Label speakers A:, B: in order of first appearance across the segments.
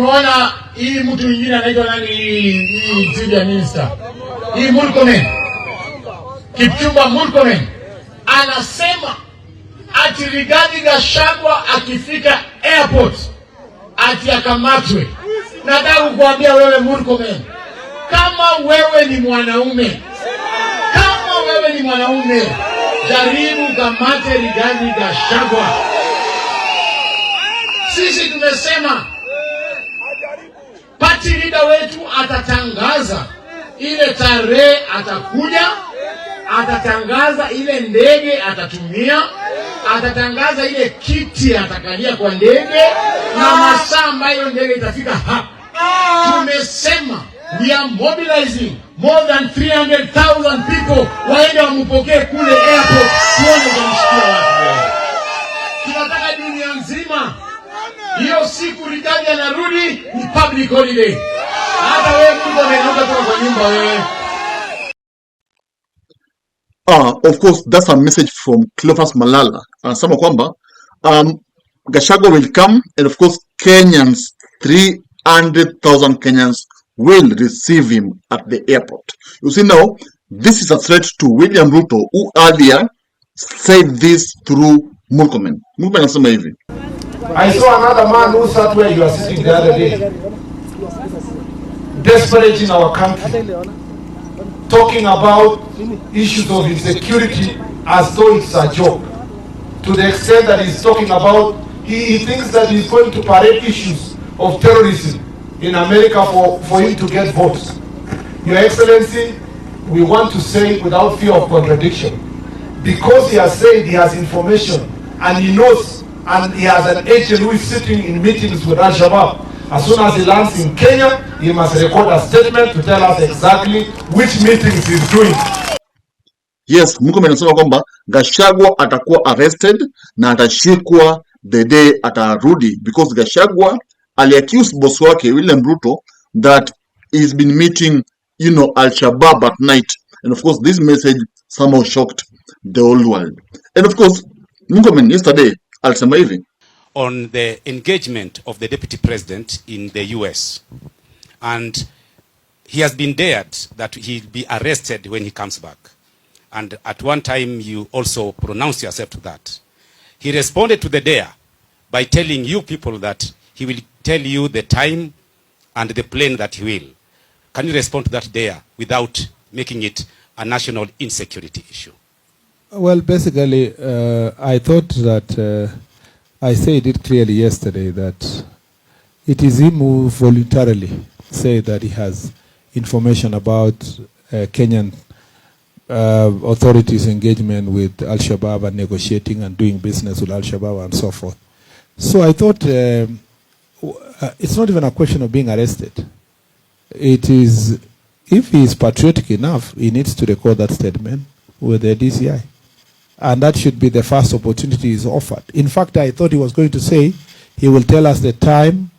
A: nimeona hii mtu mwingine anaitwa nani, hii Senior Minister, hii Murkomen, Kipchumba Murkomen, anasema ati Rigathi Gachagua akifika airport ati akamatwe. Nataka kukuambia wewe Murkomen, kama wewe ni mwanaume, jaribu kamate Rigathi Gachagua. Sisi tumesema party leader wetu atatangaza ile tarehe atakuja, atatangaza ile ndege atatumia, atatangaza ile kiti atakalia kwa ndege na masaa ambayo ndege itafika hapa. Tumesema we are mobilizing more than 300,000 people waende wampokee kule airport, tuone kumshikia watu. Tunataka dunia nzima hiyo siku Rigathi anarudi ni public holiday. Hata wewe mtu anaenda kwa nyumba wewe.
B: Of course, that's a message from Cleophas Malala. Anasema kwamba Gachagua will come, and of course Kenyans, 300,000 Kenyans will receive him at the airport. You see now, this is a threat to William Ruto, who earlier said this through Murkomen. Murkomen anasema hivi.
C: I saw another man who sat where you are sitting the other day, desperate in our country, talking about issues of insecurity as though it's a joke, to the extent that he's talking about, he thinks that he's going to parade issues of terrorism in America for him to get votes. Your Excellency, we want to say without fear of contradiction, because he has said he has information and he knows, and he has an agent who is sitting in meetings with Al-Shabaab. As soon as he lands in Kenya, he must record a statement to tell us exactly which meetings he's doing.
B: Yes, Murkomen anasema kwamba Gachagua atakuwa arrested na atashikwa the day atarudi, because Gachagua ali-accuse boss wake William Ruto that he's been meeting, Al-Shabaab at night. And of course, this message somehow shocked the whole world. And of course, Murkomen yesterday alisema hivi
D: on the engagement of the deputy president in the US, and he has been dared that he'll be arrested when he comes back, and at one time you also pronounced yourself to that. He responded to the dare by telling you people that he will tell you the time and the plane that he will. Can you respond to that dare without making it a national insecurity issue?
E: Well, basically, I thought that I said it clearly yesterday that it is him who voluntarily said that he has information about Kenyan authorities' engagement with Al-Shabaab and negotiating and doing business with Al-Shabaab and so forth. So I thought it's not even a question of being arrested. It is, if he is patriotic enough, he needs to record that statement with the DCI. And that should be the first opportunity is offered. In fact, I thought he was going to say he will tell us the time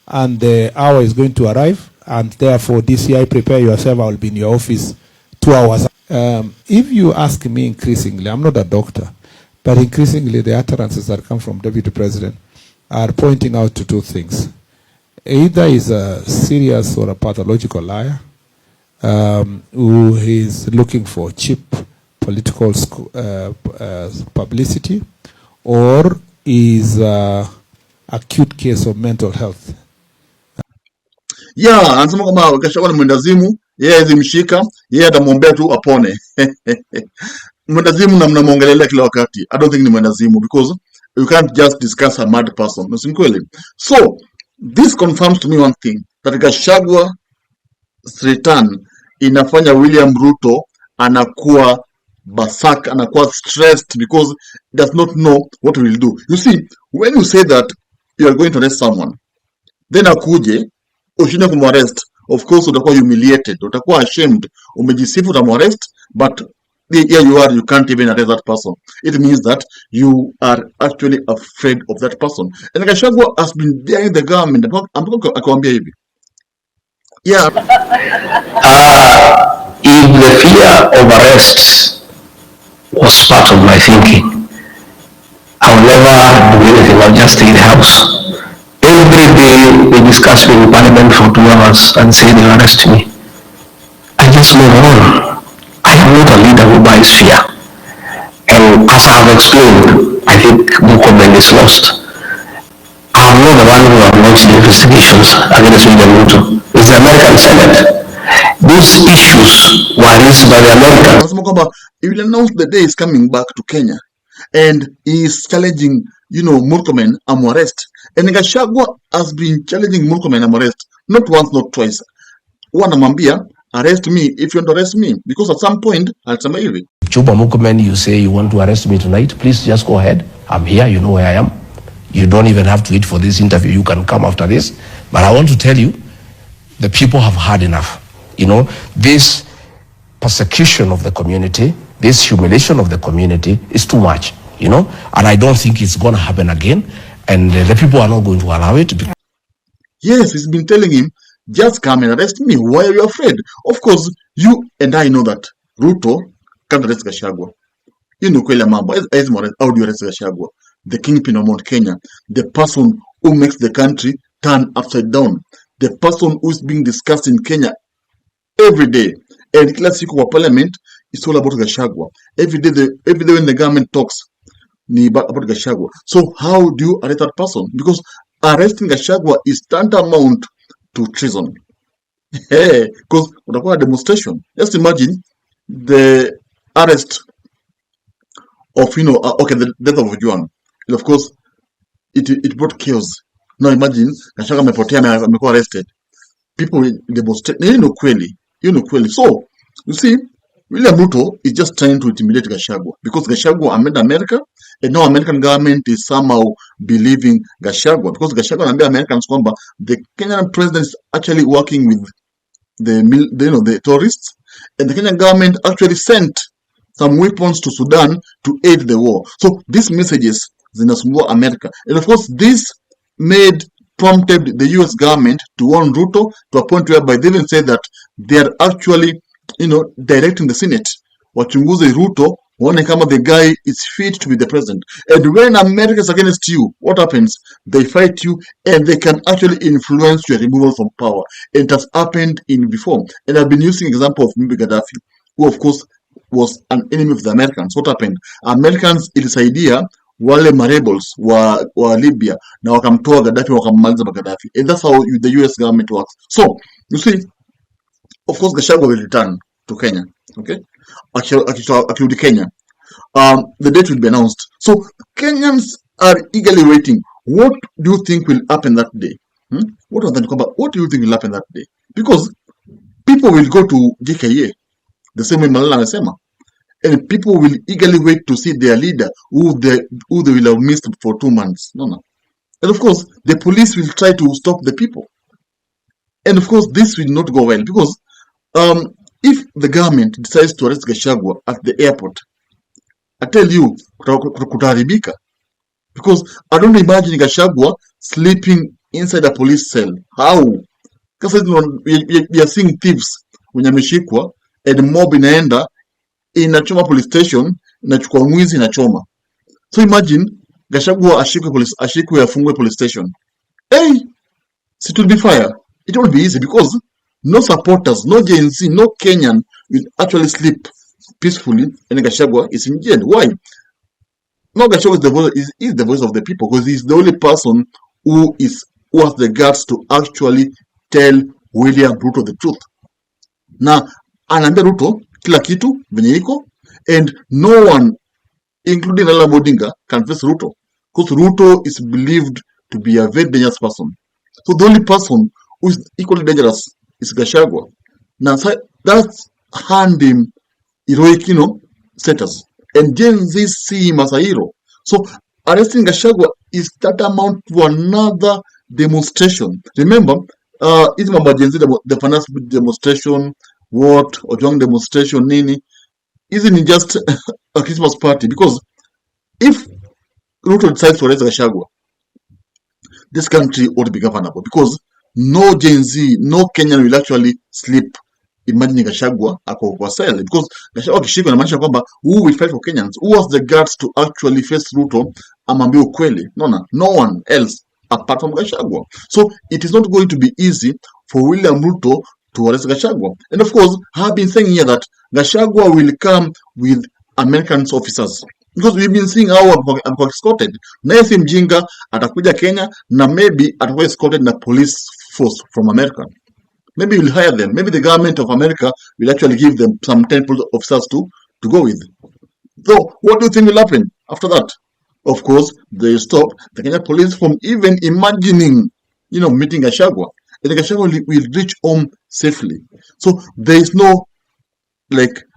E: and the hour is going to arrive, and therefore DCI, prepare yourself, I will be in your office 2 hours. If you ask me increasingly, I'm not a doctor, but increasingly the utterances that come from Deputy President are pointing out to two things. Either he's a serious or a pathological liar who is looking for cheap political publicity, or is acute case of mental health.
B: Yeah, anasema kwamba Gachagua ni mwendazimu, yeye azimshika, yeye atamwombea tu apone. Mwendazimu na mnamuongelelea kila wakati. I don't think ni mwendazimu, because you can't just discuss a mad person. So, this confirms to me one thing, that Gachagua's return inafanya William Ruto anakuwa basak, anakuwa stressed, because he does not know what he will do. You see, when you say that you are going to arrest someone, then akuje ushinde kumarrest, of course utakuwa humiliated, utakuwa ashamed, umejisifu utamarrest, but here you are, you can't even arrest that person. It means that you are actually afraid of that person. And Gachagua has been daring the government. I'm going to hivi. Yeah.
F: If the fear of arrests was part of my thinking, I would never do anything. I'll just stay in the house Every day they discuss in parliament for 2 hours and say they'll arrest me. I just move on. I am not a leader who buys fear. And as I have explained, I think Murkomen is lost. I'm not the one who have launched the investigations against William Ruto. It's the American Senate. These issues were raised by the Americans.
B: Anasema kwamba he will announce the day is coming back to Kenya and he is challenging, Murkomen arrest. And Gachagua has been challenging Murkomen arrest not once, not twice. Wanamwambia, arrest me if you want to arrest me, because at some point alisema hivi,
F: Chuba Murkomen, you say you want to arrest me tonight, please just go ahead. I'm here, you know where I am. You don't even have to wait for this interview, you can come after this. But I want to tell you, the people have had enough. This persecution of the community, this humiliation of the community is too much, and I don't think it's going to happen again, and the people are not going to allow it.
B: Yes, he's been telling him, just come and arrest me. Why are you afraid? Of course, you and I know that Ruto can't arrest Gachagua. Kweli mambo, how do you arrest Gachagua? The kingpin of Mount Kenya, the person who makes the country turn upside down, the person who is being discussed in Kenya every day. And kila siku wa parliament, it's all about Gachagua. Every day when the government talks, ni about Gachagua. So how do you arrest that person? Because arresting Gachagua is tantamount to treason. Because utakuwa demonstration. Just imagine the arrest of the death of Juan. And of course, it brought chaos. Now imagine Gachagua amepotea, amekuwa arrested. People will demonstrate. Kweli. So you see, William Ruto is just trying to intimidate Gachagua because Gachagua made America, and now American government is somehow believing Gachagua because Gachagua and the Americans kwamba the Kenyan president is actually working with the terrorists, and the Kenyan government actually sent some weapons to Sudan to aid the war. So these messages zinasumbua America, and of course this prompted the US government to warn Ruto to a point whereby they even said that they are actually directing the Senate wachunguze Ruto waone kama the guy is fit to be the president. And when America is against you, what happens? They fight you and they can actually influence your removal from power. It has happened in before. And I've been using example of Gaddafi, who of course was an enemy of the Americans. What happened? Americans ilisaidia wale marebels wa Libya na wakamtoa Gaddafi wakammaliza Gaddafi. And that's how the US government works. So, you see, of course, Gachagua will return to Kenya. Okay? Akirudi Kenya. The date will be announced. So, Kenyans are eagerly waiting. What do you think will happen that day? What do you think will happen that day? Because people will go to Jkia, the same way Malala amesema. And people will eagerly wait to see their leader who they will have missed for 2 months. No. And of course, the police will try to stop the people. And of course, this will not go well because if the government decides to arrest Gachagua at the airport, I tell you, kutaharibika. Because I don't imagine Gachagua sleeping inside a police cell. How? Because we are seeing thieves when ameshikwa and mob inaenda inachoma police station, inachukua mwizi inachoma. So imagine Gachagua ashikwe afungwe police station. It will be fire. It won't be easy because no supporters, no Gen Z, no Kenyan will actually sleep peacefully and Gachagua is in jail. Why? No, Gachagua is the voice of the people because he's the only person who has the guts to actually tell William Ruto the truth. Now, anaambia Ruto kila kitu venye iko, and no one, including Raila Odinga, can face Ruto because Ruto is believed to be a very dangerous person. So the only person who is equally dangerous is Gachagua. Now that's hand him heroic, status, and Gen Z see him as a hero. So arresting Gachagua is tantamount to another demonstration. Remember, it's about Gen Z, the finance demonstration, Ojwang demonstration, nini, isn't it just a Christmas party? Because if Ruto decides to arrest Gachagua, this country ought to be governable because no Gen Z, no Kenyan will actually sleep imagining Gachagua ako kwa cell, because Gachagua kishiko inamaanisha kwamba who will fight for Kenyans, who has the guts to actually face Ruto amwambie ukweli. No one else apart from Gachagua. So it is not going to be easy for William Ruto to arrest Gachagua. And of course, I have been saying here that Gachagua will come with American officers. Because we've been seeing how amekuwa escorted. Naye si mjinga, atakuja Kenya na maybe atakuwa escorted na police force from America. Maybe we'll hire them. Maybe the government of America will actually give them some 10 officers to go with. So what do you think will happen after that? Of course, they stop the Kenya police from even imagining, meeting Gachagua. And Gachagua will reach home safely. So there is no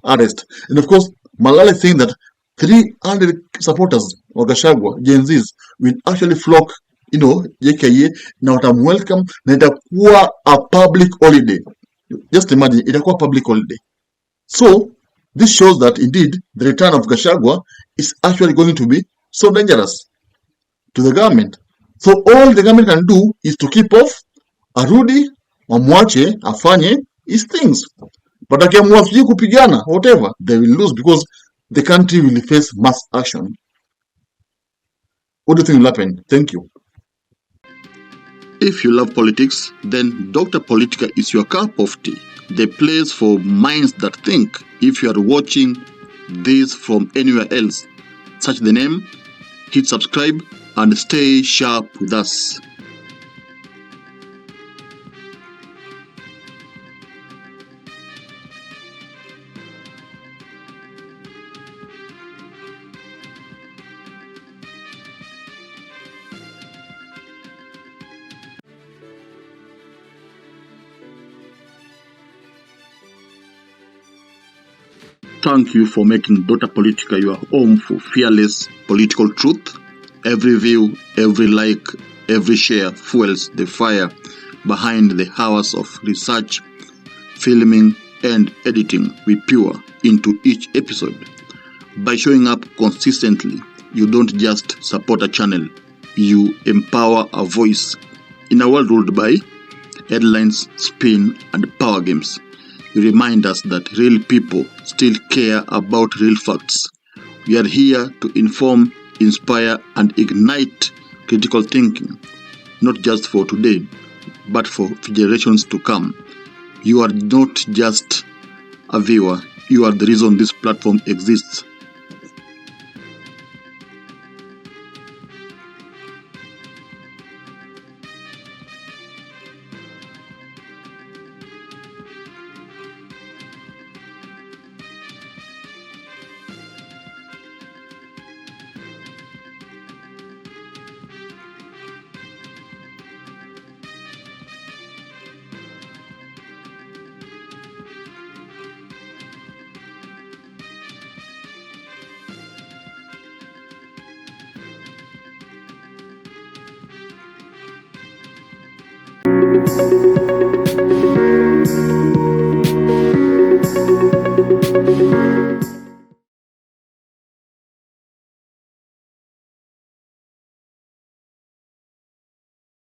B: arrest. And of course, Malala is saying that 300 supporters of Gachagua, Gen Zs, will actually flock, Jkia na watam welcome na itakuwa a public holiday. Just imagine, itakuwa public holiday. So this shows that indeed the return of Gachagua is actually going to be so dangerous to the government. So all the government can do is to keep off, arudi, wamwache, afanye his things. But akiamua sijui kupigana, whatever, they will lose because the country will face mass action. What do you think will happen? Thank you. If you love politics, then Dr. Politica is your cup of tea. The place for minds that think. If you are watching this from anywhere else, search the name, hit subscribe, and stay sharp with us. Thank you for making Dr. Politica your home for fearless political truth. Every view, every like, every share fuels the fire behind the hours of research, filming, and editing we pour into each episode. By showing up consistently, you don't just support a channel, you empower a voice. In a world ruled by headlines, spin, and power games, you remind us that real people still care about real facts. We are here to inform, inspire, and ignite critical thinking, not just for today, but for generations to come. You are not just a viewer, you are the reason this platform exists.